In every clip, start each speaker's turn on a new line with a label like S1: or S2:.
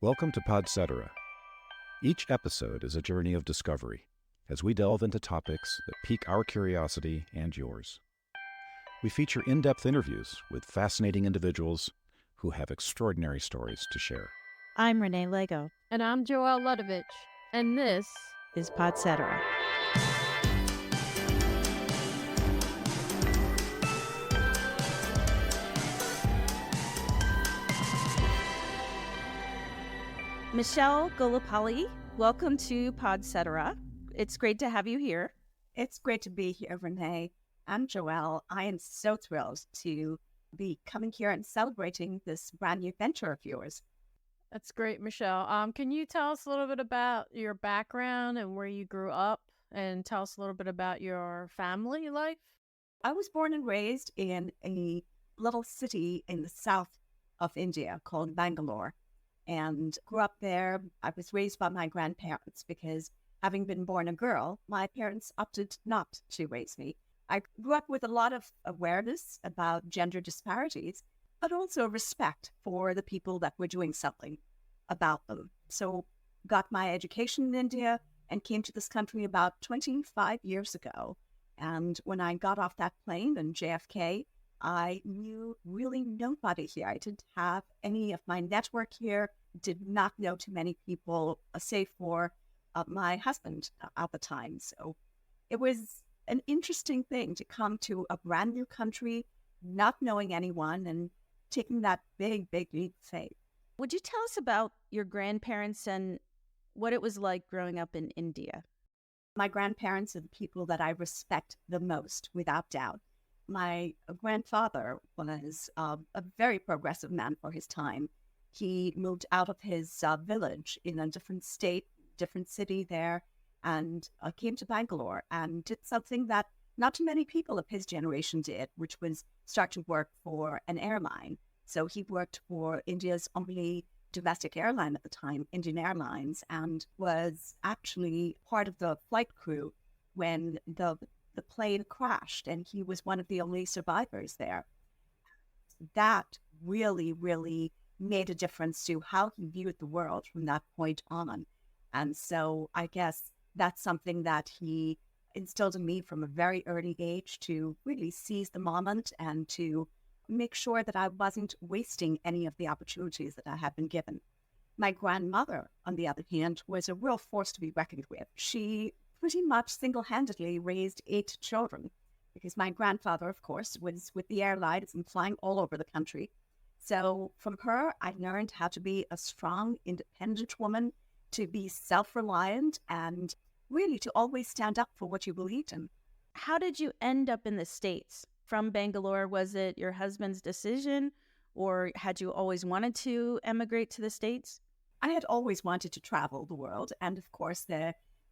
S1: Welcome to Podcetera. Each episode is a journey of discovery as we delve into topics that pique our curiosity and yours. We feature in-depth interviews with fascinating individuals who have extraordinary stories to share.
S2: I'm Renee Lego.
S3: And I'm Joelle Ludovich. And this
S2: is Podcetera. Michelle Gollapalli, welcome to Podcetera. It's great to have you here.
S4: It's great to be here, Renee. I'm Joelle. I am so thrilled to be coming here and celebrating this brand new venture of yours.
S3: That's great, Michelle. Can you tell us a little bit about your background and where you grew up, and tell us a little bit about your family life?
S4: I was born and raised in a little city in the south of India called Bangalore, and grew up there. I was raised by my grandparents because, having been born a girl, my parents opted not to raise me. I grew up with a lot of awareness about gender disparities, but also respect for the people that were doing something about them. So got my education in India and came to this country about 25 years ago. And when I got off that plane in JFK, I knew really nobody here. I didn't have any of my network here, did not know too many people, save for my husband at the time. So it was an interesting thing to come to a brand new country, not knowing anyone, and taking that big leap of faith.
S2: Would you tell us about your grandparents and what it was like growing up in India?
S4: My grandparents are the people that I respect the most, without doubt. My grandfather was a very progressive man for his time. He moved out of his village in a different state, different city there, and came to Bangalore and did something that not too many people of his generation did, which was start to work for an airline. So he worked for India's only domestic airline at the time, Indian Airlines, and was actually part of the flight crew when the plane crashed, and he was one of the only survivors there. That really made a difference to how he viewed the world from that point on. And so I guess that's something that he instilled in me from a very early age, to really seize the moment and to make sure that I wasn't wasting any of the opportunities that I had been given. My grandmother, on the other hand, was a real force to be reckoned with. She pretty much single-handedly raised 8 children, because my grandfather, of course, was with the airlines and flying all over the country. So from her, I learned how to be a strong, independent woman, to be self-reliant, and really to always stand up for what you believed in.
S2: How did you end up in the States? From Bangalore, was it your husband's decision, or had you always wanted to emigrate to the States?
S4: I had always wanted to travel the world, and of course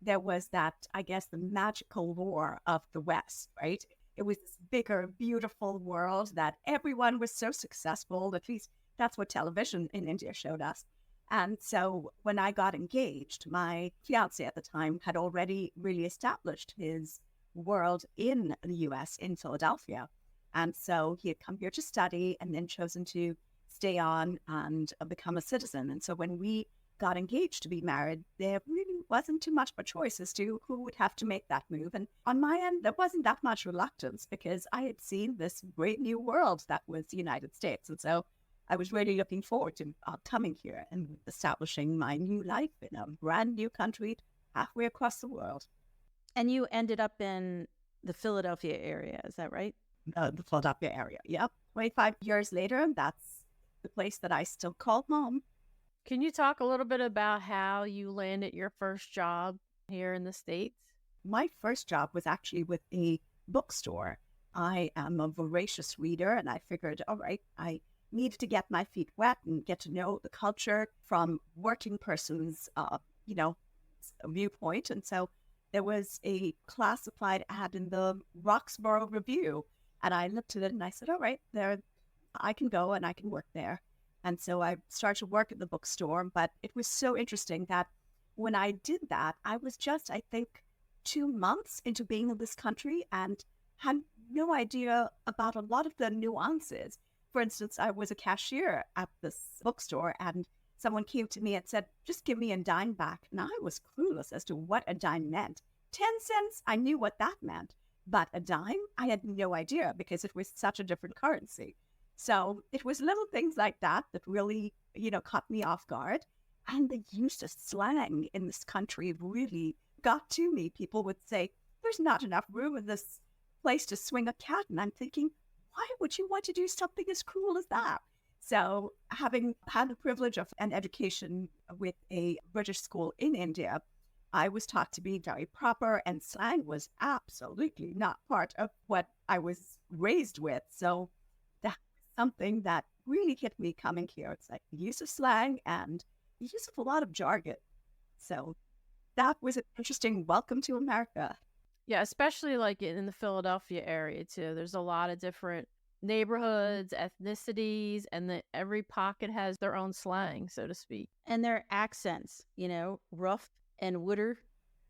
S4: there was that, I guess, the magical lure of the West, right? It was this bigger, beautiful world that everyone was so successful. At least that's what television in India showed us. And so when I got engaged, my fiance at the time had already really established his world in the US, in Philadelphia. And so he had come here to study and then chosen to stay on and become a citizen. And so when we got engaged to be married, there really wasn't too much of a choice as to who would have to make that move. And on my end, there wasn't that much reluctance, because I had seen this great new world that was the United States. And so I was really looking forward to coming here and establishing my new life in a brand new country halfway across the world.
S2: And you ended up in the Philadelphia area, is that right?
S4: The Philadelphia area, yep. 25 years later, that's the place that I still call home.
S3: Can you talk a little bit about how you landed your first job here in the States?
S4: My first job was actually with a bookstore. I am a voracious reader, and I figured, all right, I needed to get my feet wet and get to know the culture from working person's, viewpoint. And so there was a classified ad in the Roxborough Review, and I looked at it and I said, all right, there, I can go and I can work there. And so I started to work at the bookstore. But it was so interesting that when I did that, I was just, I think, 2 months into being in this country and had no idea about a lot of the nuances. For instance, I was a cashier at this bookstore, and someone came to me and said, just give me a dime back. And I was clueless as to what a dime meant. 10 cents, I knew what that meant. But a dime, I had no idea because it was such a different currency. So it was little things like that that really, caught me off guard. And the use of slang in this country really got to me. People would say, there's not enough room in this place to swing a cat. And I'm thinking, why would you want to do something as cruel as that? So having had the privilege of an education with a British school in India, I was taught to be very proper, and slang was absolutely not part of what I was raised with. So that's something that really hit me coming here. It's like the use of slang and the use of a lot of jargon. So that was an interesting welcome to America.
S3: Yeah, especially like in the Philadelphia area too. There's a lot of different neighborhoods, ethnicities, and every pocket has their own slang, so to speak.
S2: And their accents, rough and wooder.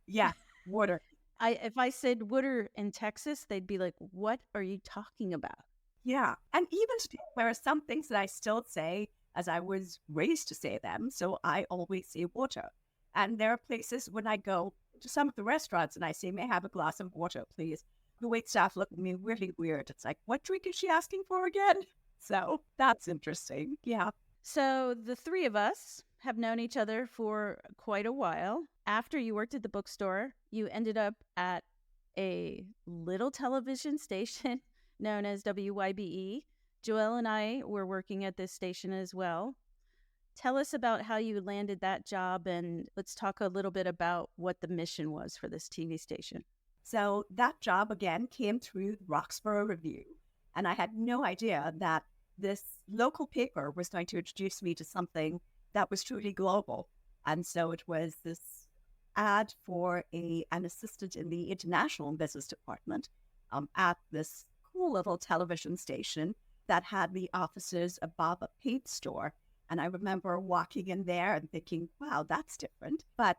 S4: Yeah, water.
S2: If I said wooder in Texas, they'd be like, what are you talking about?
S4: Yeah. And even today, there are some things that I still say as I was raised to say them. So I always say water. And there are places when I go to some of the restaurants and I say, may I have a glass of water, please? The wait staff look at me really weird. It's like, what drink is she asking for again? So that's interesting. Yeah.
S2: So the three of us have known each other for quite a while. After you worked at the Bookstore, you ended up at a little television station known as WYBE. Joelle and I were working at this station as well. Tell us about how you landed that job, and let's talk a little bit about what the mission was for this TV station.
S4: So that job, again, came through the Roxborough Review. And I had no idea that this local paper was going to introduce me to something that was truly global. And so it was this ad for an assistant in the international business department at this cool little television station that had the offices above a paint store. And I remember walking in there and thinking, wow, that's different. But,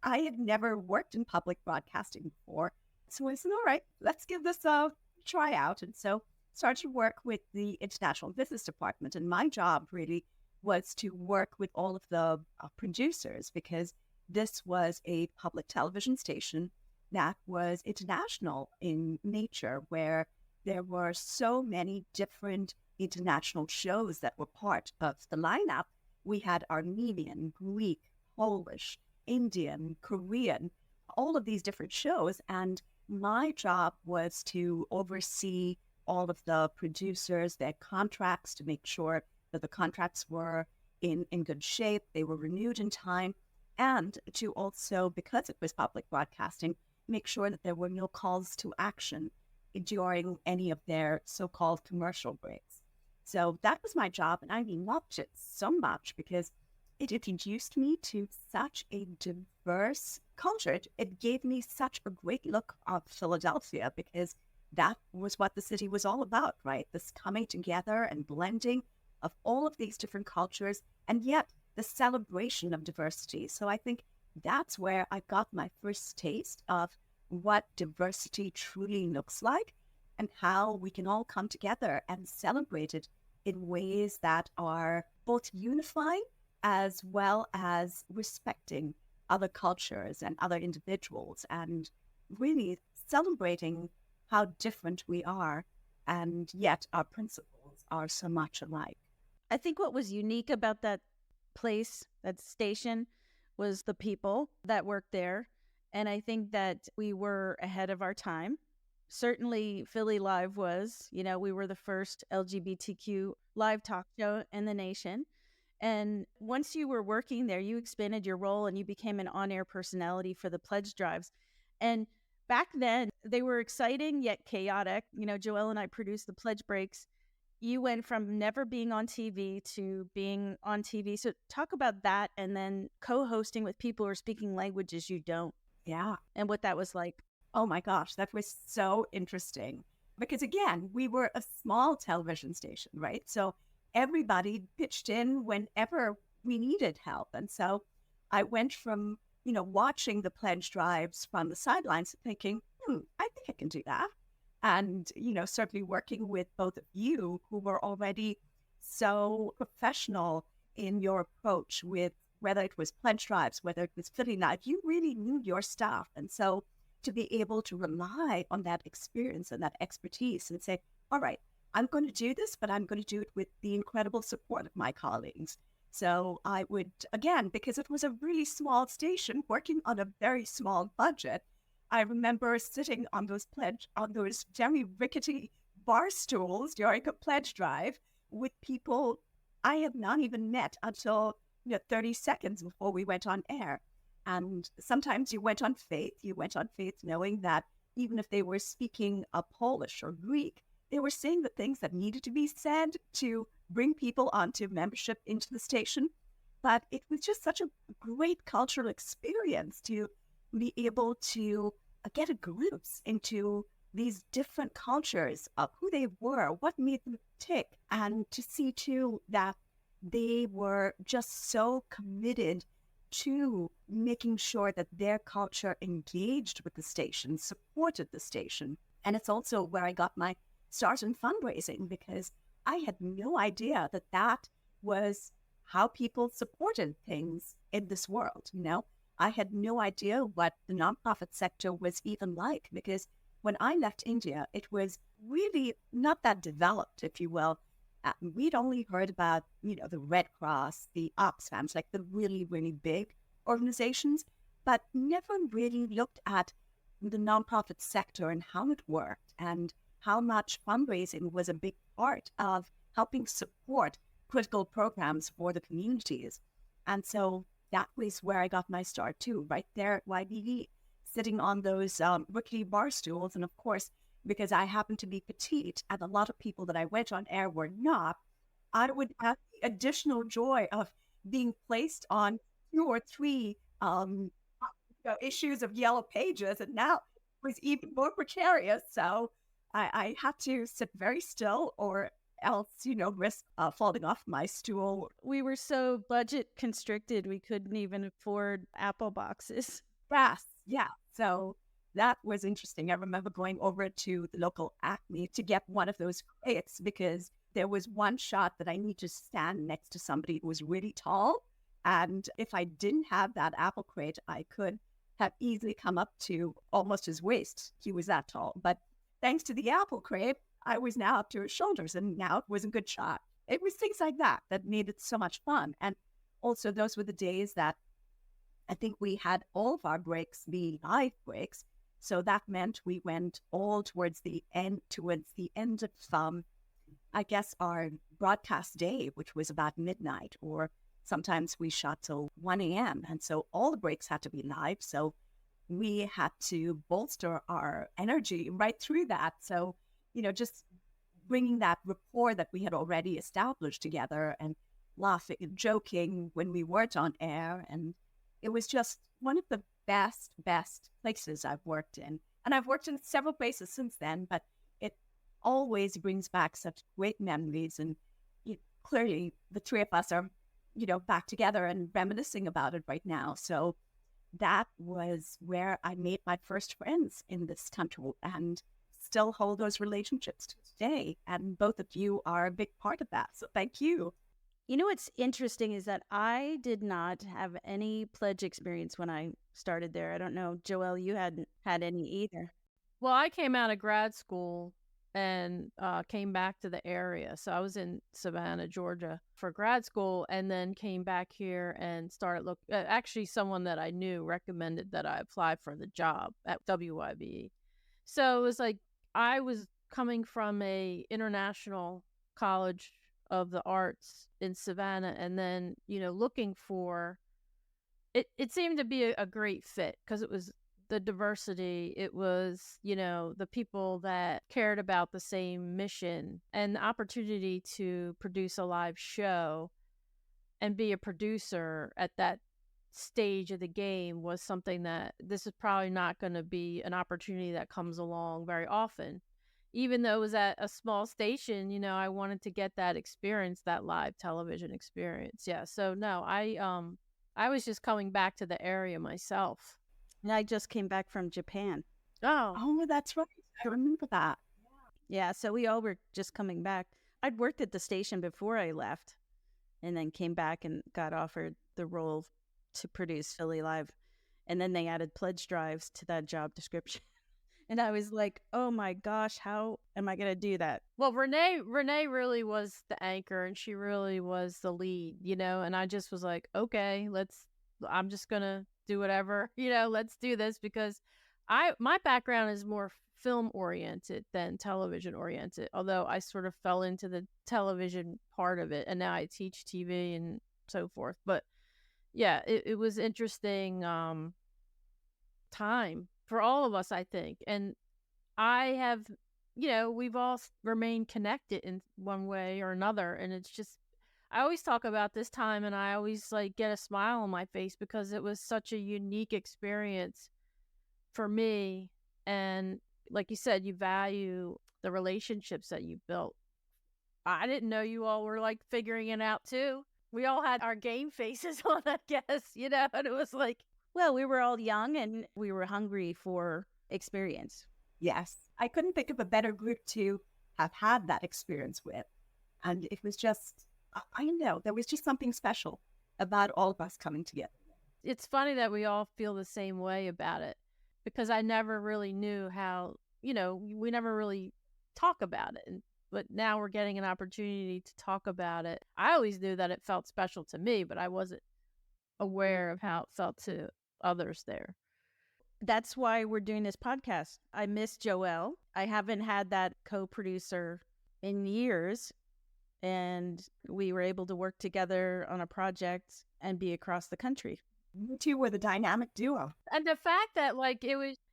S4: I had never worked in public broadcasting before. So I said, all right, let's give this a try out. And so started to work with the international business department. And my job really was to work with all of the producers, because this was a public television station that was international in nature, where there were so many different international shows that were part of the lineup. We had Armenian, Greek, Polish, Indian, Korean, all of these different shows. And my job was to oversee all of the producers, their contracts, to make sure that the contracts were in good shape, they were renewed in time, and to also, because it was public broadcasting, make sure that there were no calls to action during any of their so-called commercial breaks. So that was my job, and I loved it so much because it introduced me to such a diverse culture. It gave me such a great look of Philadelphia, because that was what the city was all about, right? This coming together and blending of all of these different cultures, and yet the celebration of diversity. So I think that's where I got my first taste of what diversity truly looks like, and how we can all come together and celebrate it in ways that are both unifying as well as respecting other cultures and other individuals, and really celebrating how different we are, and yet our principles are so much alike.
S2: I think what was unique about that place, that station, was the people that worked there. And I think that we were ahead of our time. Certainly Philly Live was, we were the first LGBTQ live talk show in the nation. And once you were working there, you expanded your role and you became an on-air personality for the pledge drives. And back then, they were exciting yet chaotic. Joelle and I produced the pledge breaks. You went from never being on TV to being on TV. So talk about that, and then co-hosting with people who are speaking languages you don't.
S4: Yeah.
S2: And what that was like.
S4: Oh my gosh, that was so interesting. Because again, we were a small television station, right? So everybody pitched in whenever we needed help. And so I went from, watching the pledge drives from the sidelines thinking, I think I can do that. And, certainly working with both of you who were already so professional in your approach with whether it was pledge drives, whether it was filling life, you really knew your staff. And so to be able to rely on that experience and that expertise and say, all right, I'm going to do this, but I'm going to do it with the incredible support of my colleagues. So I would, again, because it was a really small station working on a very small budget, I remember sitting on those very rickety bar stools during a pledge drive with people I had not even met until 30 seconds before we went on air. And sometimes you went on faith knowing that even if they were speaking Polish or Greek, they were saying the things that needed to be said to bring people onto membership into the station. But it was just such a great cultural experience to be able to get a glimpse into these different cultures of who they were, what made them tick, and to see too that they were just so committed to making sure that their culture engaged with the station, supported the station. And it's also where I got my start in fundraising, because I had no idea that that was how people supported things in this world. I had no idea what the nonprofit sector was even like, because when I left India, it was really not that developed, if you will. We'd only heard about, the Red Cross, the Oxfams, like the really, really big organizations, but never really looked at the nonprofit sector and how it worked and how much fundraising was a big part of helping support critical programs for the communities. And so that was where I got my start too, right there at YBE, sitting on those rickety bar stools. And of course, because I happened to be petite and a lot of people that I went on air were not, I would have the additional joy of being placed on 2 or 3 issues of Yellow Pages, and now it was even more precarious. So I had to sit very still or else, risk falling off my stool.
S2: We were so budget constricted, we couldn't even afford Apple boxes.
S4: Brass, yeah. So that was interesting. I remember going over to the local Acme to get one of those crates because there was one shot that I need to stand next to somebody who was really tall. And if I didn't have that Apple crate, I could have easily come up to almost his waist. He was that tall. But thanks to the Apple crate, I was now up to his shoulders, and now it was a good shot. It was things like that made it so much fun. And also those were the days that I think we had all of our breaks be live breaks. So that meant we went all towards the end of, I guess, our broadcast day, which was about midnight, or sometimes we shot till 1 a.m. And so all the breaks had to be live. So we had to bolster our energy right through that. So, just bringing that rapport that we had already established together and laughing and joking when we weren't on air. And it was just one of the best places I've worked in. And I've worked in several places since then, but it always brings back such great memories. And clearly the 3 of us are, back together and reminiscing about it right now. So that was where I made my first friends in this country and still hold those relationships to today. And both of you are a big part of that. So thank you.
S2: What's interesting is that I did not have any pledge experience when I started there. I don't know, Joelle, you hadn't had any either.
S3: Well, I came out of grad school and came back to the area. So I was in Savannah, Georgia for grad school, and then came back here and started actually someone that I knew recommended that I apply for the job at WYBE. So it was like I was coming from a international college of the arts in Savannah, and then, looking for it seemed to be a great fit because it was the diversity, it was, the people that cared about the same mission, and the opportunity to produce a live show and be a producer at that stage of the game was something that this is probably not going to be an opportunity that comes along very often. Even though it was at a small station, I wanted to get that experience, that live television experience. Yeah. So no, I was just coming back to the area myself.
S2: And I just came back from Japan.
S4: Oh, that's right. I remember that.
S2: Yeah, so we all were just coming back. I'd worked at the station before I left. and then came back and got offered the role to produce Philly Live. And then they added pledge drives to that job description. And I was like, oh my gosh, how am I going to do that?
S3: Well, Renee really was the anchor, and she really was the lead, and I just was like, okay, I'm just going to do whatever, let's do this, because my background is more film oriented than television oriented, although I sort of fell into the television part of it, and now I teach TV and so forth. But yeah, it was interesting time for all of us, I think. And I have, we've all remained connected in one way or another. And it's just, I always talk about this time, and I always get a smile on my face, because it was such a unique experience for me. And like you said, you value the relationships that you built. I didn't know you all were figuring it out too. We all had our game faces on, I guess, and it was like,
S2: well, we were all young and we were hungry for experience.
S4: Yes. I couldn't think of a better group to have had that experience with. And it was just, I know, there was just something special about all of us coming together.
S3: It's funny that we all feel the same way about it, because I never really knew how, we never really talk about it. But now we're getting an opportunity to talk about it. I always knew that it felt special to me, but I wasn't aware of how it felt to others there.
S2: That's why we're doing this podcast. I miss Joelle. I haven't had that co-producer in years, and we were able to work together on a project and be across the country.
S4: You two were the dynamic duo.
S3: And the fact that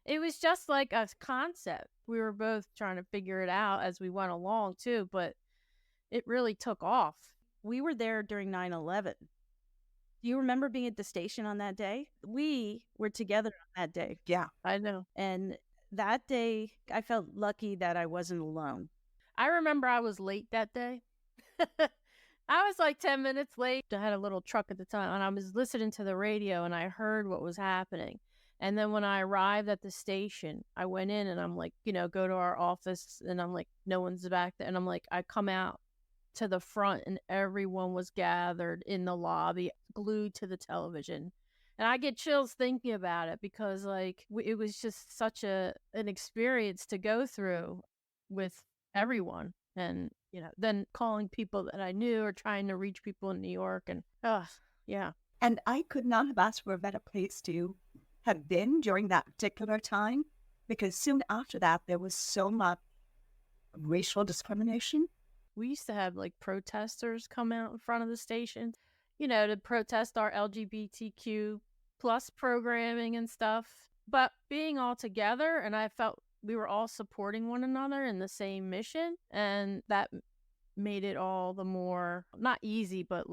S3: it was just like a concept. We were both trying to figure it out as we went along too, but it really took off.
S2: We were there during 9/11. Do you remember being at the station on that day? We were together on that day.
S4: Yeah,
S3: I know.
S2: And that day, I felt lucky that I wasn't alone.
S3: I remember I was late that day. I was 10 minutes late. I had a little truck at the time, and I was listening to the radio, and I heard what was happening. And then when I arrived at the station, I went in, and I'm like, go to our office, and I'm like, no one's back there. And I'm like, I come out to the front, and everyone was gathered in the lobby, glued to the television. And I get chills thinking about it, because it was just such an experience to go through with everyone. And, then calling people that I knew, or trying to reach people in New York. And, yeah.
S4: And I could not have asked for a better place to have been during that particular time, because soon after that, there was so much racial discrimination.
S3: We used to have protesters come out in front of the station, to protest our LGBTQ plus programming and stuff. But being all together, and I felt we were all supporting one another in the same mission, and that made it all the more, not easy, but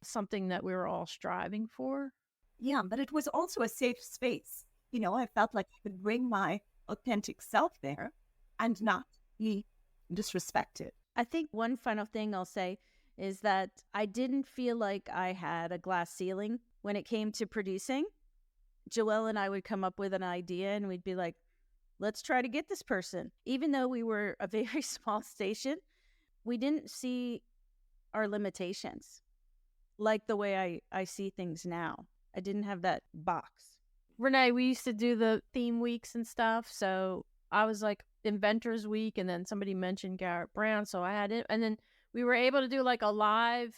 S3: something that we were all striving for.
S4: Yeah, but it was also a safe space. I felt like I could bring my authentic self there and not be disrespected.
S2: I think one final thing I'll say is that I didn't feel like I had a glass ceiling when it came to producing. Joelle and I would come up with an idea, and we'd be like, let's try to get this person. Even though we were a very small station, we didn't see our limitations like the way I see things now. I didn't have that box.
S3: Renee, we used to do the theme weeks and stuff. So I was Inventors Week, and then somebody mentioned Garrett Brown. So I had it. And then we were able to do a live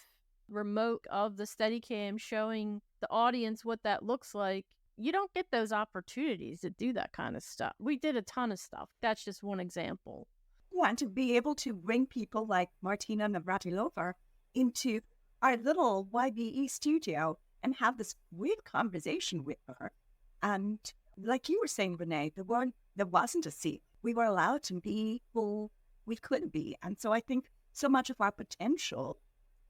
S3: remote of the Steadicam, showing the audience what that looks like. You don't get those opportunities to do that kind of stuff. We did a ton of stuff. That's just one example.
S4: Yeah, and to be able to bring people like Martina Navratilova into our little YBE studio and have this weird conversation with her. And like you were saying, Renee, there wasn't a seat. We were allowed to be who we could be. And so I think so much of our potential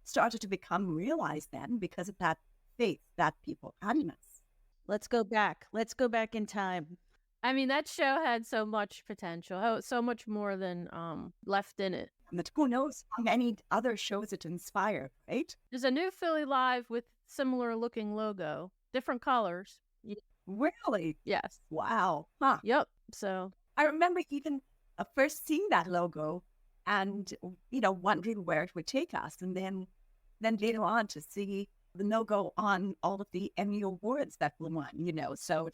S4: started to become realized then because of that faith that people had in us.
S2: Let's go back. Let's go back in time.
S3: I mean, that show had so much potential, so much more than left in it.
S4: But who knows how many other shows it inspired, right?
S3: There's a new Philly Live with similar looking logo, different colors.
S4: Really?
S3: Yes.
S4: Wow. Huh.
S3: Yep. So
S4: I remember even first seeing that logo and, wondering where it would take us. And then then later on to see the no-go on all of the Emmy Awards that we won, so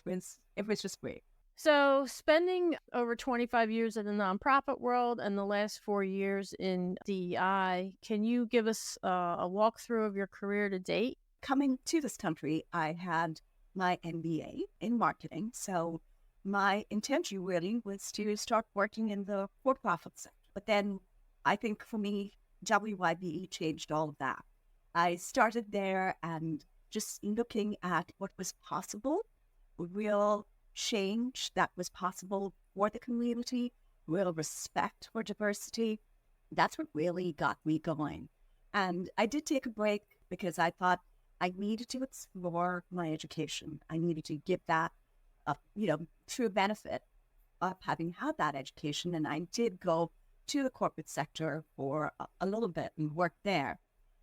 S4: it was just great.
S3: So spending over 25 years in the nonprofit world and the last 4 years in DEI, can you give us a walkthrough of your career to date?
S4: Coming to this country, I had my MBA in marketing. So my intention really was to start working in the for-profit sector. But then I think for me, WYBE changed all of that. I started there and just looking at what was possible, real change that was possible for the community, real respect for diversity. That's what really got me going. And I did take a break because I thought I needed to explore my education. I needed to give that true benefit of having had that education. And I did go to the corporate sector for a little bit and work there,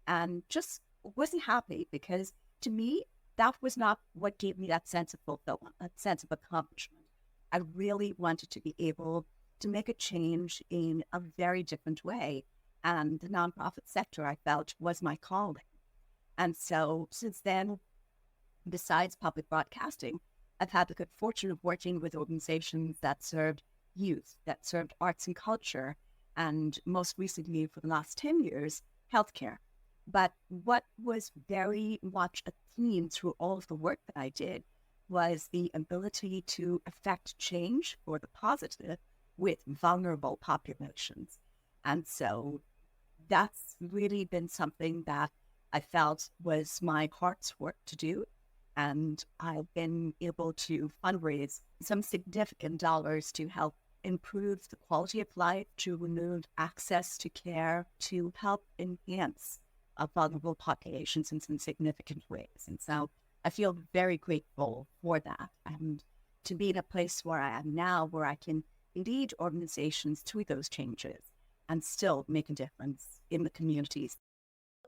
S4: and just wasn't happy because to me, that was not what gave me that sense of fulfillment, that sense of accomplishment. I really wanted to be able to make a change in a very different way. And the nonprofit sector, I felt, was my calling. And so since then, besides public broadcasting, I've had the good fortune of working with organizations that served youth, that served arts and culture, and most recently for the last 10 years, healthcare. But what was very much a theme through all of the work that I did was the ability to affect change for the positive with vulnerable populations. And so that's really been something that I felt was my heart's work to do. And I've been able to fundraise some significant dollars to help improve the quality of life, to remove access to care, to help enhance vulnerable populations in some significant ways. And so I feel very grateful for that. And to be in a place where I am now, where I can lead organizations through those changes and still make a difference in the communities.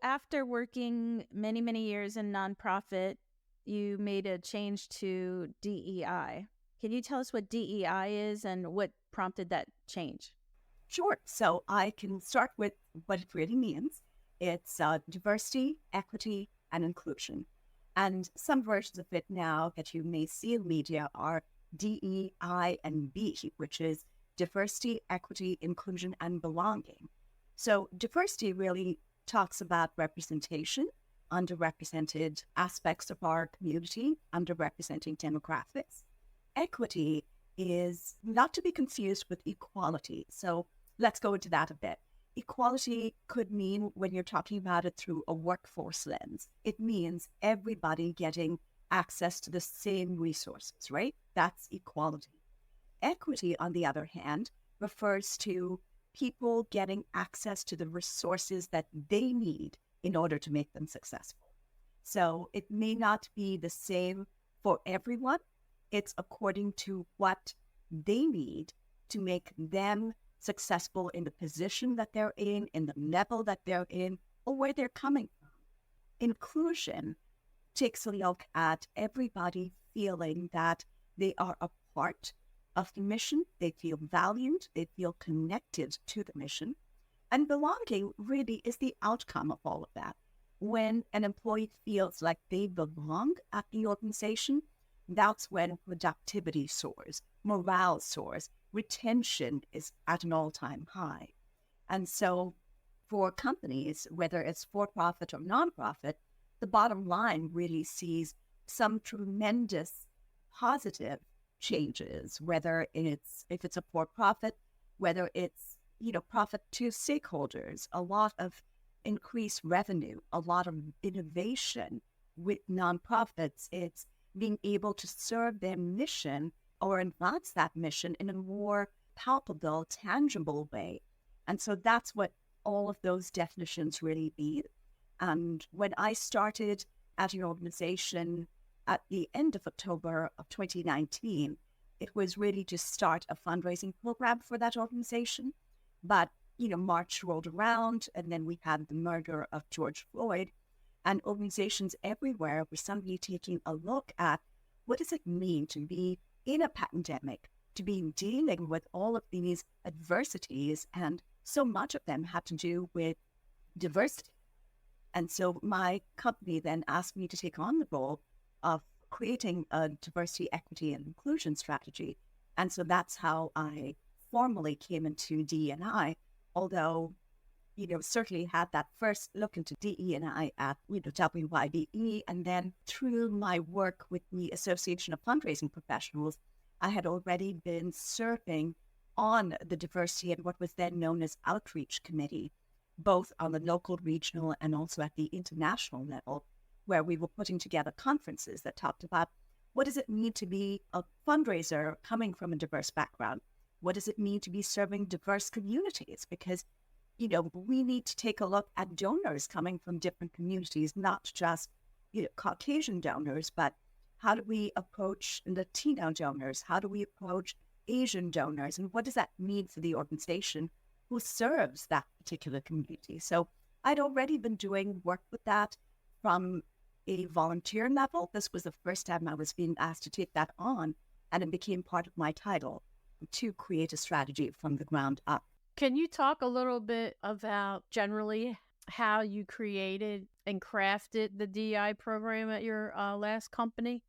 S2: After working many, many years in nonprofit, you made a change to DEI. Can you tell us what DEI is and what prompted that change?
S4: Sure. So I can start with what it really means. It's diversity, equity, and inclusion. And some versions of it now that you may see in media are DEI and B, which is diversity, equity, inclusion, and belonging. So diversity really talks about representation, underrepresented aspects of our community, underrepresenting demographics. Equity is not to be confused with equality. So let's go into that a bit. Equality could mean, when you're talking about it through a workforce lens, it means everybody getting access to the same resources, right? That's equality. Equity, on the other hand, refers to people getting access to the resources that they need in order to make them successful. So it may not be the same for everyone. It's according to what they need to make them successful in the position that they're in the level that they're in, or where they're coming from. Inclusion takes a look at everybody feeling that they are a part of the mission, they feel valued, they feel connected to the mission. And belonging really is the outcome of all of that. When an employee feels like they belong at the organization, that's when productivity soars, morale soars, retention is at an all-time high. And so for companies, whether it's for-profit or nonprofit, the bottom line really sees some tremendous positive changes, whether if it's a for-profit, whether it's profit to stakeholders, a lot of increased revenue, a lot of innovation. With nonprofits, it's being able to serve their mission or advance that mission in a more palpable, tangible way. And so that's what all of those definitions really mean. And when I started at an organization at the end of October of 2019, it was really to start a fundraising program for that organization. But, March rolled around, and then we had the murder of George Floyd, and organizations everywhere were suddenly taking a look at what does it mean to be in a pandemic, to be dealing with all of these adversities, and so much of them had to do with diversity. And so my company then asked me to take on the role of creating a diversity, equity, and inclusion strategy. And so that's how I formally came into DE&I, although, certainly had that first look into DE&I at, WYBE. And then through my work with the Association of Fundraising Professionals, I had already been serving on the diversity and what was then known as outreach committee, both on the local, regional, and also at the international level, where we were putting together conferences that talked about what does it mean to be a fundraiser coming from a diverse background? What does it mean to be serving diverse communities? Because, we need to take a look at donors coming from different communities, not just, Caucasian donors, but how do we approach Latino donors? How do we approach Asian donors? And what does that mean for the organization who serves that particular community? So I'd already been doing work with that from a volunteer level. This was the first time I was being asked to take that on, and it became part of my title to create a strategy from the ground up.
S3: Can you talk a little bit about generally how you created and crafted the DEI program at your last company?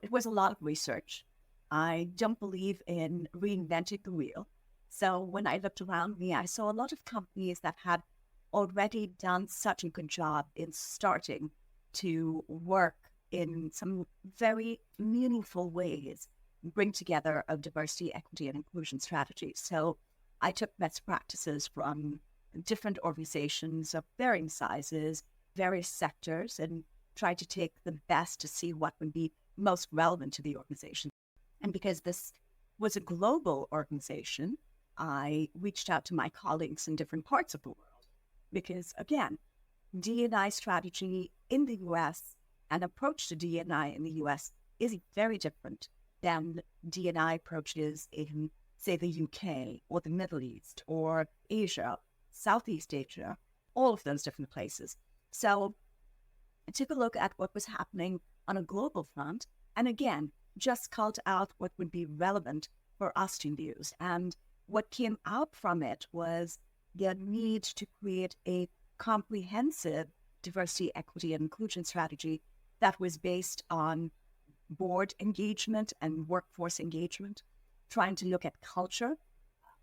S4: It was a lot of research. I don't believe in reinventing the wheel. So when I looked around me, I saw a lot of companies that had already done such a good job in starting to work in some very meaningful ways, bring together a diversity, equity, and inclusion strategy. So I took best practices from different organizations of varying sizes, various sectors, and tried to take the best to see what would be most relevant to the organization. And because this was a global organization, I reached out to my colleagues in different parts of the world. Because again, D&I strategy in the US and approach to D&I in the US is very different than D&I approaches in, say, the UK or the Middle East or Asia, Southeast Asia, all of those different places. So I took a look at what was happening on a global front, and again, just culled out what would be relevant for us to use. And what came out from it was the need to create a comprehensive diversity, equity, and inclusion strategy that was based on board engagement and workforce engagement, trying to look at culture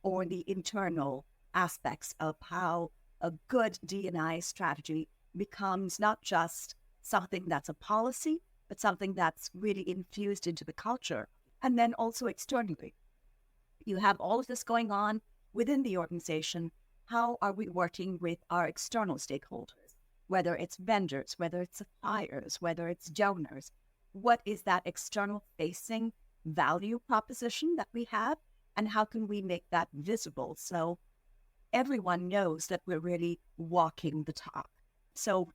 S4: or the internal aspects of how a good D&I strategy becomes not just something that's a policy, but something that's really infused into the culture. And then also externally, you have all of this going on within the organization. How are we working with our external stakeholders, whether it's vendors, whether it's suppliers, whether it's donors? What is that external facing value proposition that we have, and how can we make that visible so everyone knows that we're really walking the talk? So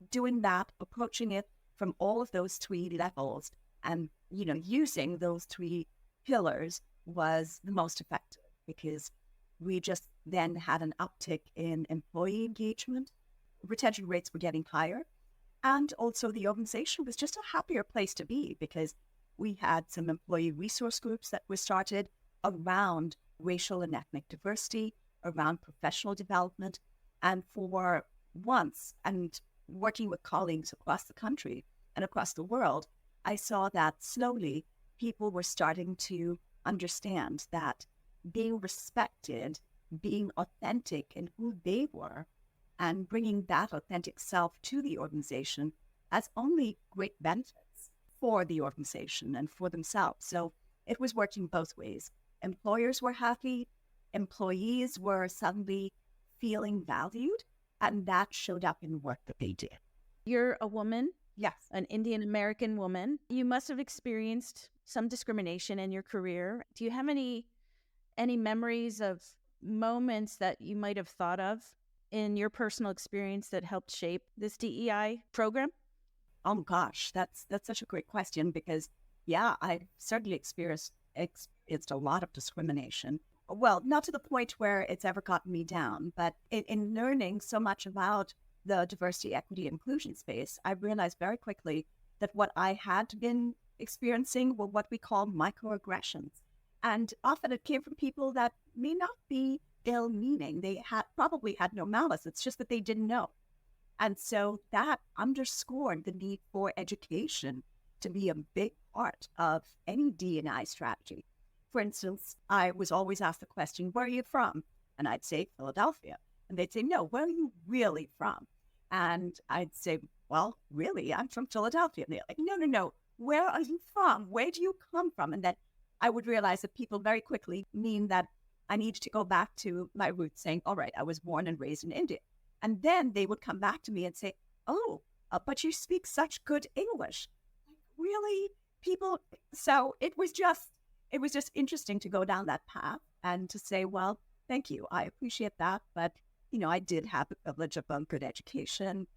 S4: doing that, approaching it from all of those three levels and, using those three pillars was the most effective, because we just then had an uptick in employee engagement. Retention rates were getting higher. And also the organization was just a happier place to be, because we had some employee resource groups that were started around racial and ethnic diversity, around professional development. And for once, and working with colleagues across the country and across the world, I saw that slowly people were starting to understand that being respected, being authentic in who they were, and bringing that authentic self to the organization has only great benefits for the organization and for themselves. So it was working both ways. Employers were happy, employees were suddenly feeling valued, and that showed up in the work that they did.
S2: You're a woman.
S4: Yes.
S2: An Indian American woman. You must have experienced some discrimination in your career. Do you have any memories of moments that you might have thought of in your personal experience that helped shape this DEI program?
S4: Oh gosh, that's such a great question, because I certainly experienced a lot of discrimination. Well, not to the point where it's ever gotten me down, but in learning so much about the diversity, equity, inclusion space, I realized very quickly that what I had been experiencing were what we call microaggressions. And often it came from people that may not be ill-meaning. They probably had no malice. It's just that they didn't know. And so that underscored the need for education to be a big part of any D&I strategy. For instance, I was always asked the question, where are you from? And I'd say Philadelphia. And they'd say, no, where are you really from? And I'd say, well, really, I'm from Philadelphia. And they're like, no, where are you from? Where do you come from? And then I would realize that people very quickly mean that I needed to go back to my roots, saying, all right, I was born and raised in India. And then they would come back to me and say, oh, but you speak such good English. Really? People? So it was just interesting to go down that path and to say, well, thank you. I appreciate that. But, I did have the privilege of a good education.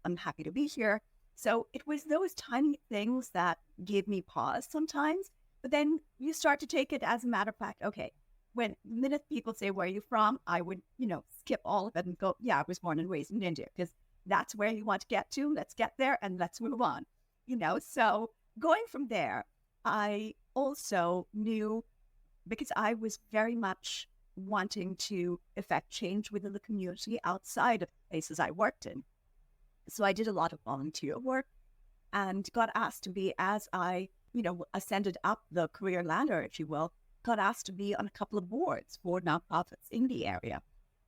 S4: I'm happy to be here. So it was those tiny things that gave me pause sometimes. But then you start to take it as a matter of fact. Okay, when the minute people say, where are you from? I would, skip all of it and go, yeah, I was born and raised in India, because that's where you want to get to. Let's get there and let's move on. So going from there, I also knew, because I was very much wanting to effect change within the community outside of the places I worked in. So I did a lot of volunteer work and got asked to be, as I, ascended up the career ladder, if you will, got asked to be on a couple of boards for nonprofits in the area.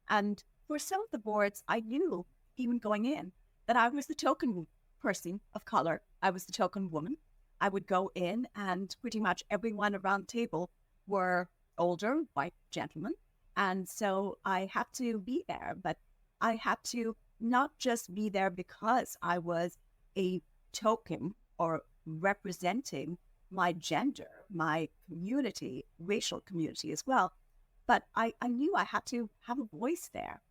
S4: And for some of the boards, I knew, even going in, that I was the token person of color. I was the token woman. I would go in, and pretty much everyone around the table were older white gentlemen. And so I had to be there, but I had to not just be there because I was a token or representing my gender, my community, racial community as well, but I knew I had to have a voice there.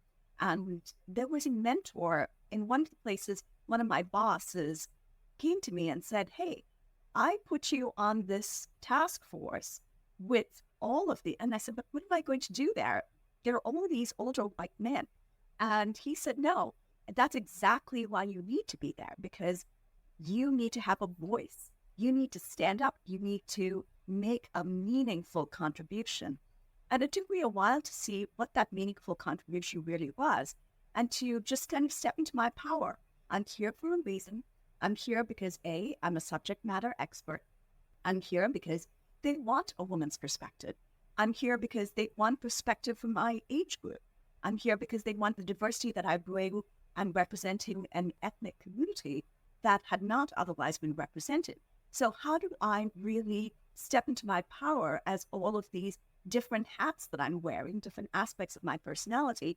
S4: And there was a mentor in one of the places. One of my bosses came to me and said, hey, I put you on this task force with all of and I said, but what am I going to do there? There are all these older white men. And he said, no, that's exactly why you need to be there, because you need to have a voice. You need to stand up. You need to make a meaningful contribution. And it took me a while to see what that meaningful contribution really was, and to just kind of step into my power. I'm here for a reason. I'm here because A, I'm a subject matter expert. I'm here because they want a woman's perspective. I'm here because they want perspective from my age group. I'm here because they want the diversity that I bring and representing an ethnic community that had not otherwise been represented. So how do I really step into my power as all of these different hats that I'm wearing, different aspects of my personality,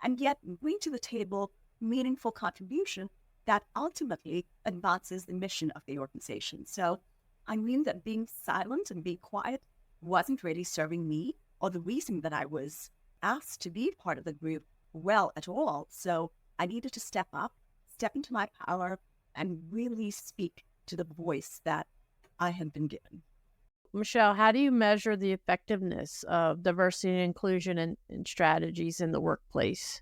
S4: and yet bring to the table meaningful contribution that ultimately advances the mission of the organization? So I knew that being silent and being quiet wasn't really serving me or the reason that I was asked to be part of the group well at all. So I needed to step up, step into my power, and really speak to the voice that I had been given.
S3: Michelle, how do you measure the effectiveness of diversity and inclusion and strategies in the workplace?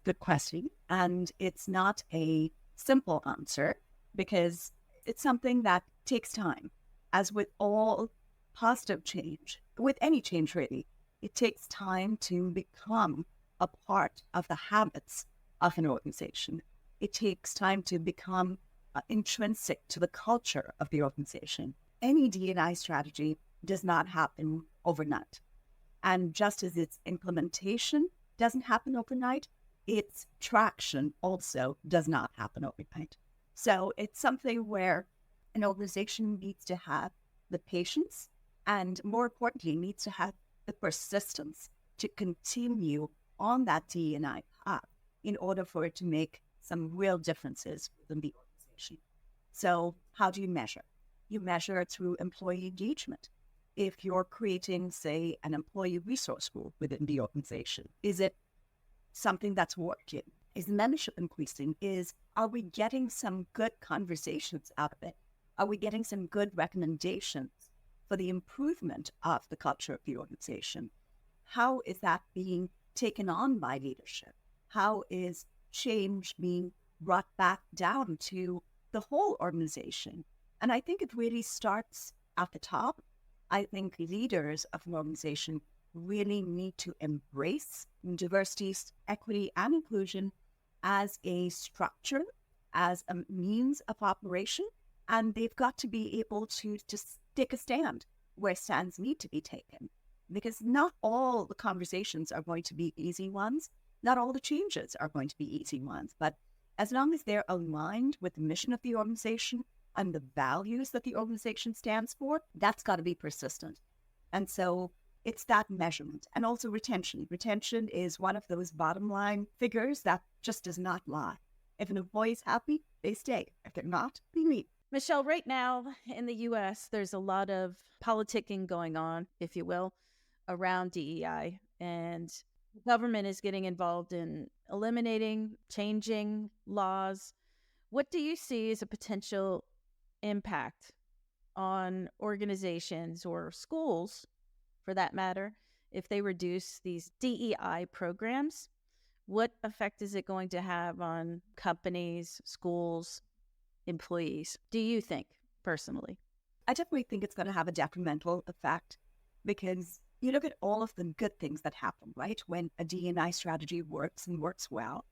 S4: Good question. And it's not a simple answer, because it's something that takes time. As with all positive change, with any change really, it takes time to become a part of the habits of an organization. It takes time to become intrinsic to the culture of the organization. Any D&I strategy does not happen overnight. And just as its implementation doesn't happen overnight, its traction also does not happen overnight. So it's something where an organization needs to have the patience, and more importantly, needs to have the persistence to continue on that D&I path in order for it to make some real differences within the organization. So how do you measure? You measure it through employee engagement. If you're creating, say, an employee resource group within the organization, is it something that's working? Is membership increasing? Are we getting some good conversations out of it? Are we getting some good recommendations for the improvement of the culture of the organization? How is that being taken on by leadership? How is change being brought back down to the whole organization? And I think it really starts at the top. I think leaders of an organization really need to embrace diversity, equity, and inclusion, as a structure, as a means of operation, and they've got to be able to just take a stand where stands need to be taken. Because not all the conversations are going to be easy ones. Not all the changes are going to be easy ones. But as long as they're aligned with the mission of the organization and the values that the organization stands for, that's got to be persistent. And so it's that measurement. And also retention. Retention is one of those bottom line figures that just does not lie. If an employee is happy, they stay. If they're not, they leave.
S2: Michelle, right now in the U.S., there's a lot of politicking going on, if you will, around DEI. And the government is getting involved in eliminating, changing laws. What do you see as a potential impact on organizations or schools, for that matter, if they reduce these DEI programs? What effect is it going to have on companies, schools, employees, do you think, personally?
S4: I definitely think it's going to have a detrimental effect, because you look at all of the good things that happen, right? When a D&I strategy works and works well,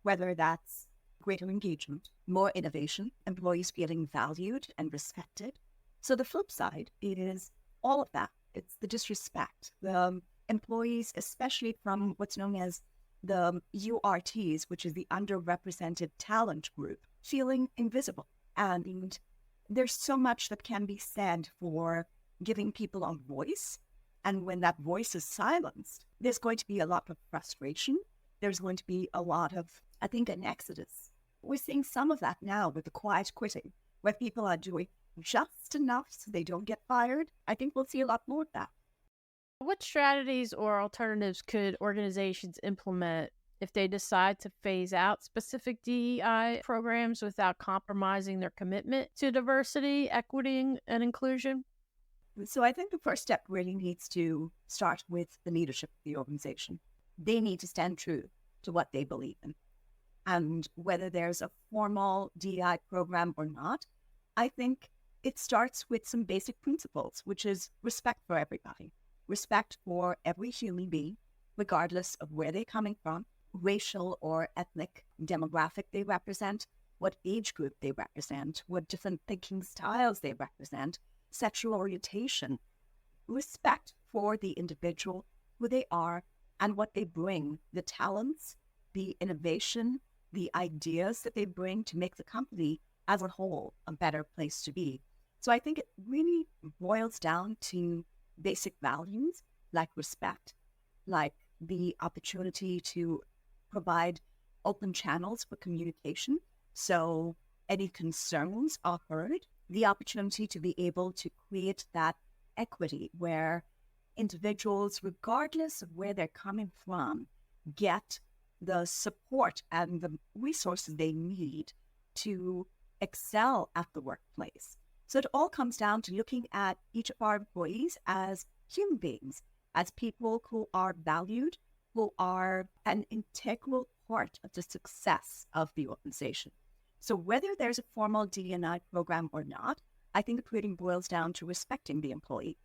S4: whether that's greater engagement, more innovation, employees feeling valued and respected. So the flip side is all of that. It's the disrespect. The employees, especially from what's known as the URTs, which is the underrepresented talent group, feeling invisible. And there's so much that can be said for giving people a voice. And when that voice is silenced, there's going to be a lot of frustration. There's going to be a lot of, I think, an exodus. We're seeing some of that now with the quiet quitting, where people are doing just enough so they don't get fired. I think we'll see a lot more of that.
S3: What strategies or alternatives could organizations implement if they decide to phase out specific DEI programs without compromising their commitment to diversity, equity, and inclusion?
S4: So I think the first step really needs to start with the leadership of the organization. They need to stand true to what they believe in. And whether there's a formal DEI program or not, I think it starts with some basic principles, which is respect for everybody. Respect for every human being, regardless of where they're coming from, racial or ethnic demographic they represent, what age group they represent, what different thinking styles they represent, sexual orientation. Respect for the individual, who they are, and what they bring, the talents, the innovation, the ideas that they bring to make the company as a whole a better place to be. So I think it really boils down to basic values like respect, like the opportunity to provide open channels for communication so any concerns are heard, the opportunity to be able to create that equity where individuals, regardless of where they're coming from, get the support and the resources they need to excel at the workplace. So it all comes down to looking at each of our employees as human beings, as people who are valued, who are an integral part of the success of the organization. So whether there's a formal D&I program or not, I think it really boils down to respecting the employee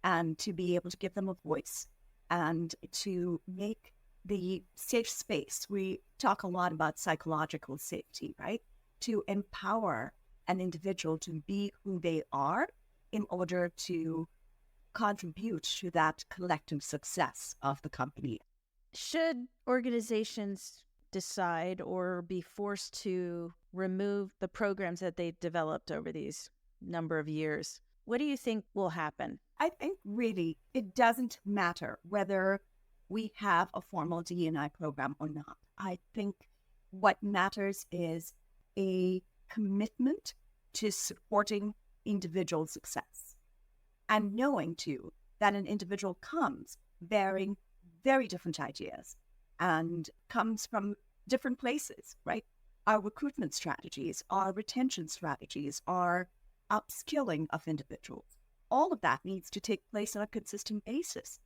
S4: and to be able to give them a voice and to make the safe space. We talk a lot about psychological safety, right? To empower an individual to be who they are in order to contribute to that collective success of the company.
S2: Should organizations decide or be forced to remove the programs that they've developed over these number of years, what do you think will happen?
S4: I think really it doesn't matter whether we have a formal D&I program or not. I think what matters is a commitment to supporting individual success and knowing too that an individual comes bearing very different ideas and comes from different places, right? Our recruitment strategies, our retention strategies, our upskilling of individuals, all of that needs to take place on a consistent basis.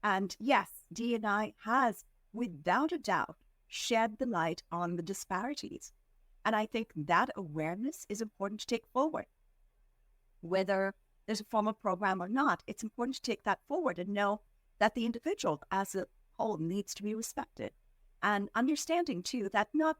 S4: And yes, D&I has, without a doubt, shed the light on the disparities. And I think that awareness is important to take forward. Whether there's a formal program or not, it's important to take that forward and know that the individual as a whole needs to be respected. And understanding, too, that not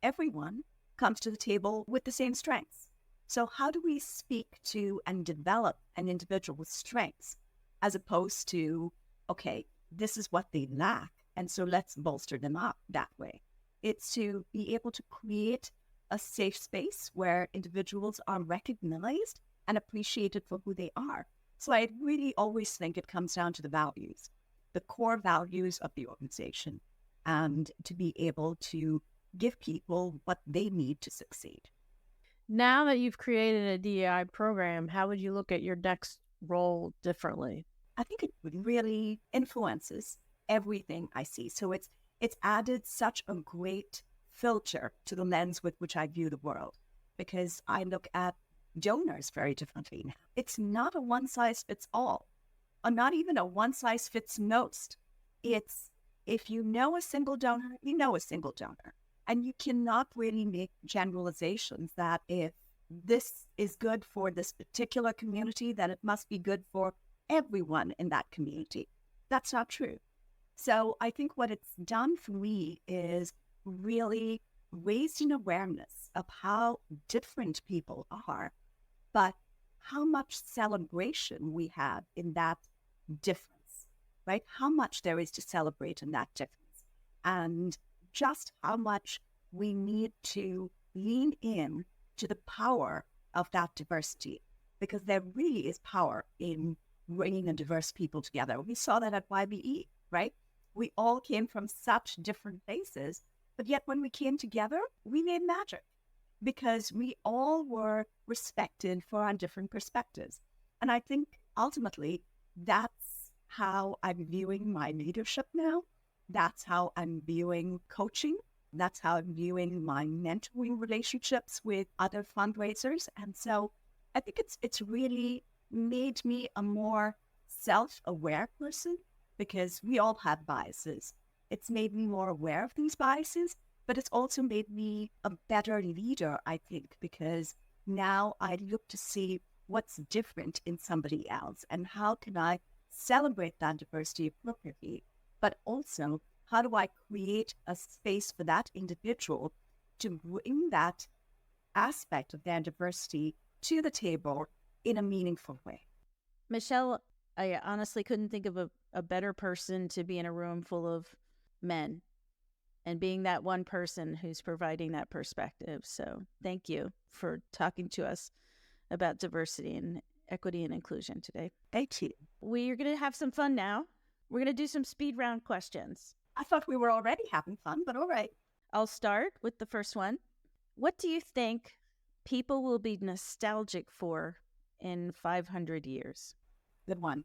S4: everyone comes to the table with the same strengths. So how do we speak to and develop an individual's strengths as opposed to, okay, this is what they lack, and so let's bolster them up that way. It's to be able to create a safe space where individuals are recognized and appreciated for who they are. So I really always think it comes down to the values, the core values of the organization, and to be able to give people what they need to succeed.
S3: Now that you've created a DEI program, how would you look at your next role differently?
S4: I think it really influences everything I see. So it's added such a great filter to the lens with which I view the world, because I look at donors very differently now. It's not a one size fits all, or not even a one size fits most. It's, if you know a single donor, you know a single donor. And you cannot really make generalizations that if this is good for this particular community, then it must be good for everyone in that community. That's not true. So I think what it's done for me is really raised an awareness of how different people are, but how much celebration we have in that difference, right? How much there is to celebrate in that difference, and just how much we need to lean in to the power of that diversity, because there really is power in bringing a diverse people together. We saw that at YBE, right? We all came from such different places, but yet when we came together, we made magic because we all were respected for our different perspectives. And I think ultimately that's how I'm viewing my leadership now. That's how I'm viewing coaching. That's how I'm viewing my mentoring relationships with other fundraisers. And so I think it's really made me a more self-aware person, because we all have biases. It's made me more aware of these biases, but it's also made me a better leader, I think, because now I look to see what's different in somebody else and how can I celebrate that diversity appropriately, but also how do I create a space for that individual to bring that aspect of their diversity to the table in a meaningful way.
S2: Michelle, I honestly couldn't think of a better person to be in a room full of men and being that one person who's providing that perspective. So thank you for talking to us about diversity and equity and inclusion today.
S4: Thank you.
S2: We're going to have some fun now. We're going to do some speed round questions.
S4: I thought we were already having fun, but all right.
S2: I'll start with the first one. What do you think people will be nostalgic for in 500 years?
S4: Good one.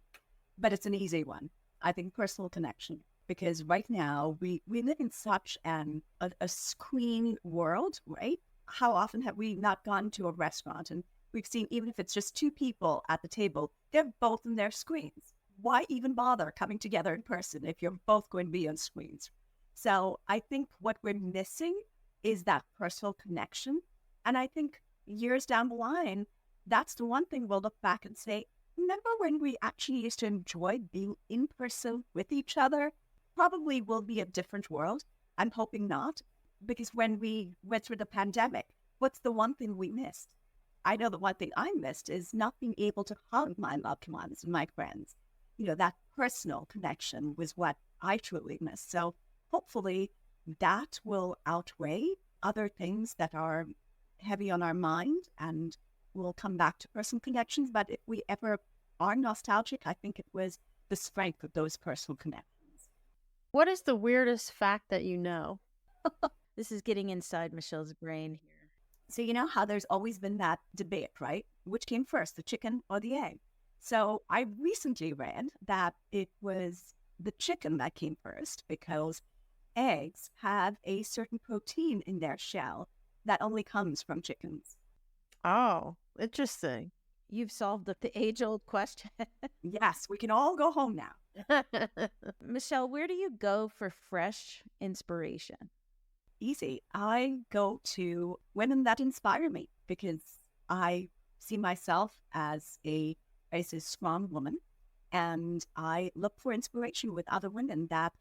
S4: But it's an easy one. I think personal connection. Because right now, we live in such a screen world, right? How often have we not gone to a restaurant and we've seen, even if it's just two people at the table, they're both in their screens. Why even bother coming together in person if you're both going to be on screens? So I think what we're missing is that personal connection. And I think years down the line, that's the one thing we'll look back and say, remember when we actually used to enjoy being in person with each other? Probably will be a different world. I'm hoping not, because when we went through the pandemic, what's the one thing we missed? I know the one thing I missed is not being able to hug my loved ones and my friends. You know, that personal connection was what I truly missed. So hopefully that will outweigh other things that are heavy on our mind, and we'll come back to personal connections. But if we ever are nostalgic, I think it was the strength of those personal connections.
S3: What is the weirdest fact that you know?
S2: This is getting inside Michelle's brain here.
S4: So you know how there's always been that debate, right? Which came first, the chicken or the egg? So I recently read that it was the chicken that came first, because eggs have a certain protein in their shell that only comes from chickens.
S3: Oh, interesting.
S2: You've solved the age-old question.
S4: Yes, we can all go home now.
S2: Michelle, where do you go for fresh inspiration?
S4: Easy. I go to women that inspire me, because I see myself as a strong woman, and I look for inspiration with other women that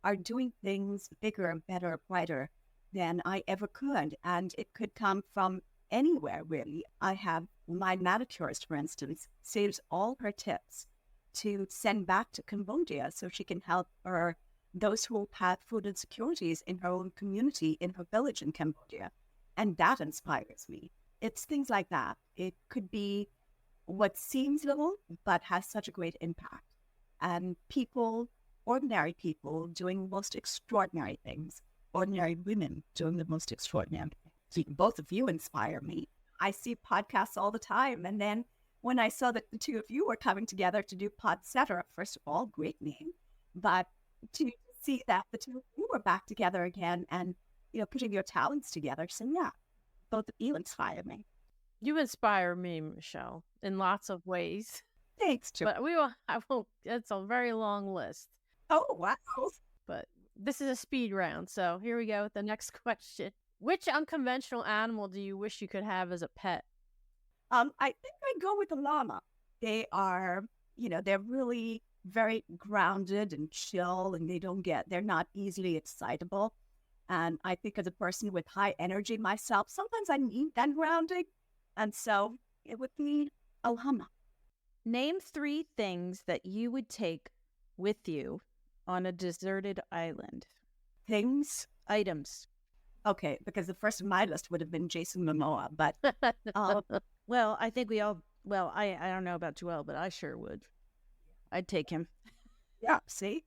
S4: are doing things bigger, better, brighter than I ever could. And it could come from anywhere, really. I have my manicurist, for instance, saves all her tips to send back to Cambodia so she can help those who have food insecurities in her own community, in her village in Cambodia. And that inspires me. It's things like that. It could be what seems little, but has such a great impact. And people, ordinary people doing the most extraordinary things, ordinary women doing the most extraordinary things. Both of you inspire me. I see podcasts all the time. And then when I saw that the two of you were coming together to do Podcetera, first of all, great name, but to see that the two of you were back together again and, putting your talents together. So yeah, both of you inspire me.
S3: You inspire me, Michelle, in lots of ways.
S4: Thanks, Joe.
S3: But it's a very long list.
S4: Oh, wow.
S3: But this is a speed round. So here we go with the next question. Which unconventional animal do you wish you could have as a pet?
S4: I think I'd go with the llama. They are, they're really very grounded and chill, and they're not easily excitable. And I think as a person with high energy myself, sometimes I need that grounding. And so it would be a llama.
S2: Name 3 things that you would take with you on a deserted island.
S4: Things?
S2: Items.
S4: Okay, because the first on my list would have been Jason Momoa, but
S2: well, I think we all, I don't know about Joelle, but I sure would. I'd take him.
S4: Yeah, see?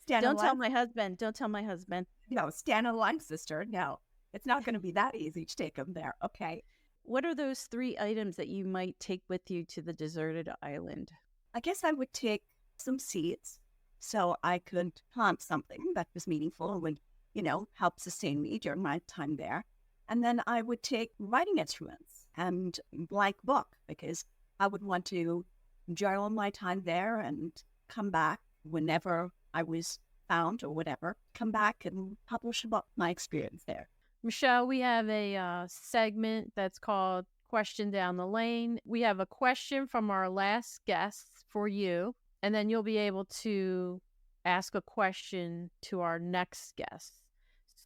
S2: Don't tell my husband. Don't tell my husband.
S4: No, stand in line, sister. No, it's not going to be that easy to take him there. Okay.
S2: What are those 3 items that you might take with you to the deserted island?
S4: I guess I would take some seeds so I could plant something that was meaningful and would, help sustain me during my time there. And then I would take writing instruments and blank book because I would want to journal my time there and come back whenever I was found or whatever, come back and publish about my experience there.
S3: Michelle, we have a segment that's called Question Down the Lane. We have a question from our last guest for you, and then you'll be able to ask a question to our next guest.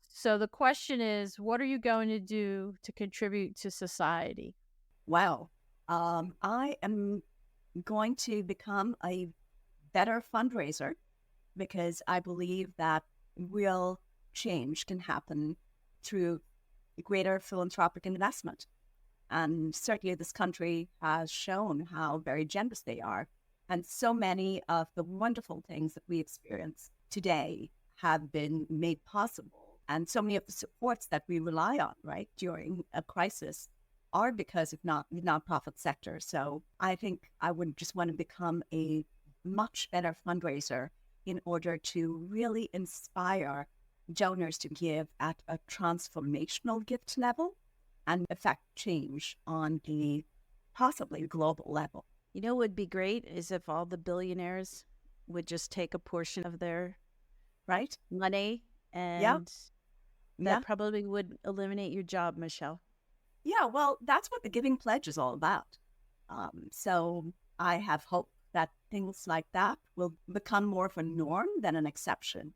S3: So the question is, what are you going to do to contribute to society?
S4: Well, I am going to become a better fundraiser because I believe that real change can happen through greater philanthropic investment. And certainly this country has shown how very generous they are. And so many of the wonderful things that we experience today have been made possible. And so many of the supports that we rely on, right, during a crisis are because of the nonprofit sector. So I think I would just want to become a much better fundraiser in order to really inspire donors to give at a transformational gift level and affect change on a possibly global level.
S2: What would be great is if all the billionaires would just take a portion of their money, and that probably would eliminate your job, Michelle.
S4: Yeah, well, that's what the Giving Pledge is all about. So I have hope that things like that will become more of a norm than an exception.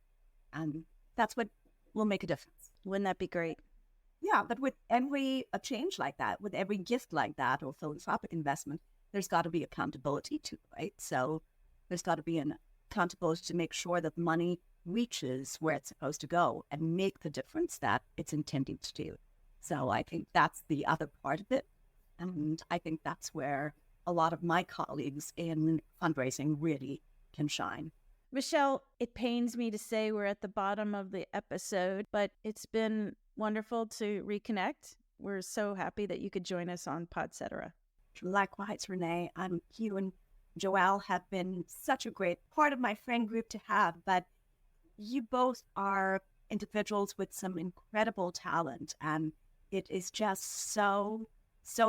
S4: And that's what will make a difference.
S2: Wouldn't that be great?
S4: Yeah, but with every change like that, with every gift like that or philanthropic investment, there's got to be accountability too, right? So there's got to be an accountability to make sure that money reaches where it's supposed to go and make the difference that it's intending to do. So I think that's the other part of it. And I think that's where a lot of my colleagues in fundraising really can shine.
S2: Michelle, it pains me to say we're at the bottom of the episode, but it's been wonderful to reconnect. We're so happy that you could join us on Podcetera.
S4: Likewise, Renee. You and Joelle have been such a great part of my friend group to have, but you both are individuals with some incredible talent, and it is just so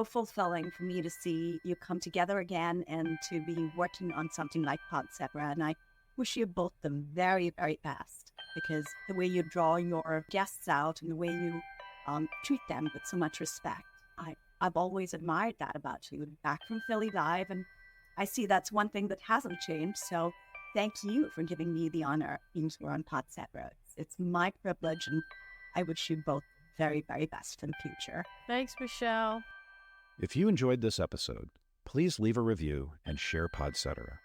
S4: fulfilling for me to see you come together again and to be working on something like Podcetera. And I wish you both the very, very best, because the way you draw your guests out and the way you treat them with so much respect, I've always admired that about you. Back from Philly Live, and I see that's one thing that hasn't changed. So thank you for giving me the honor being here on Podcetera. It's my privilege, and I wish you both very, very best for the future.
S3: Thanks, Michelle.
S1: If you enjoyed this episode, please leave a review and share Podcetera.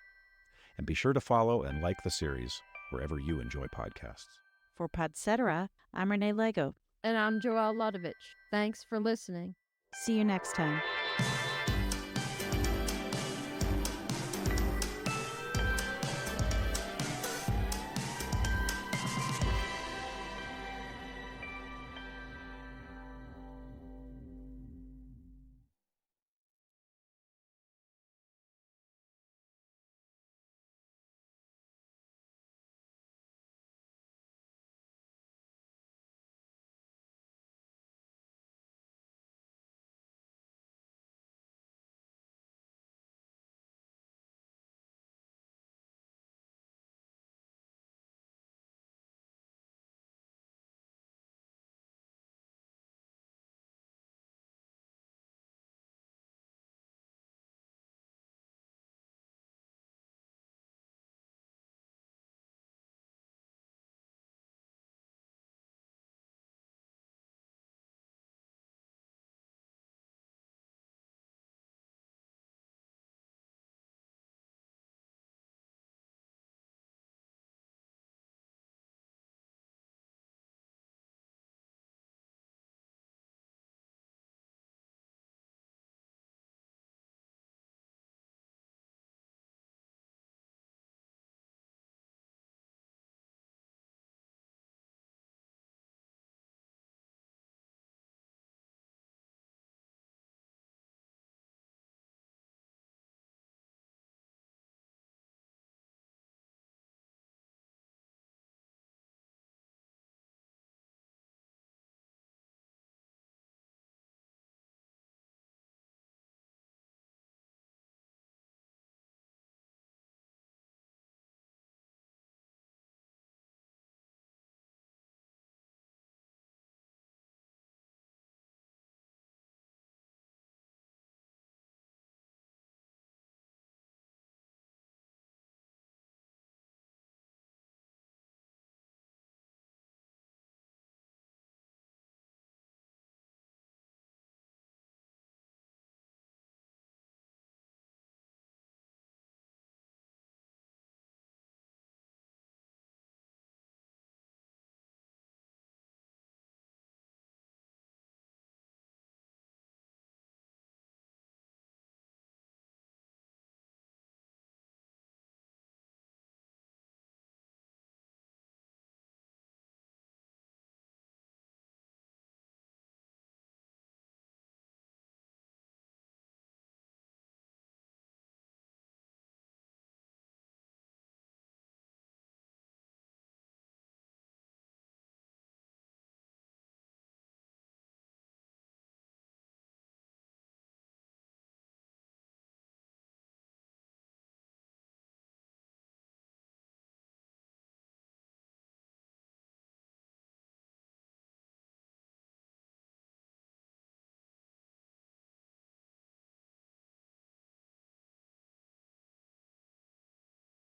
S1: And be sure to follow and like the series wherever you enjoy podcasts.
S2: For Podcetera, I'm Renee Lego.
S3: And I'm Joelle Ludovich. Thanks for listening.
S2: See you next time.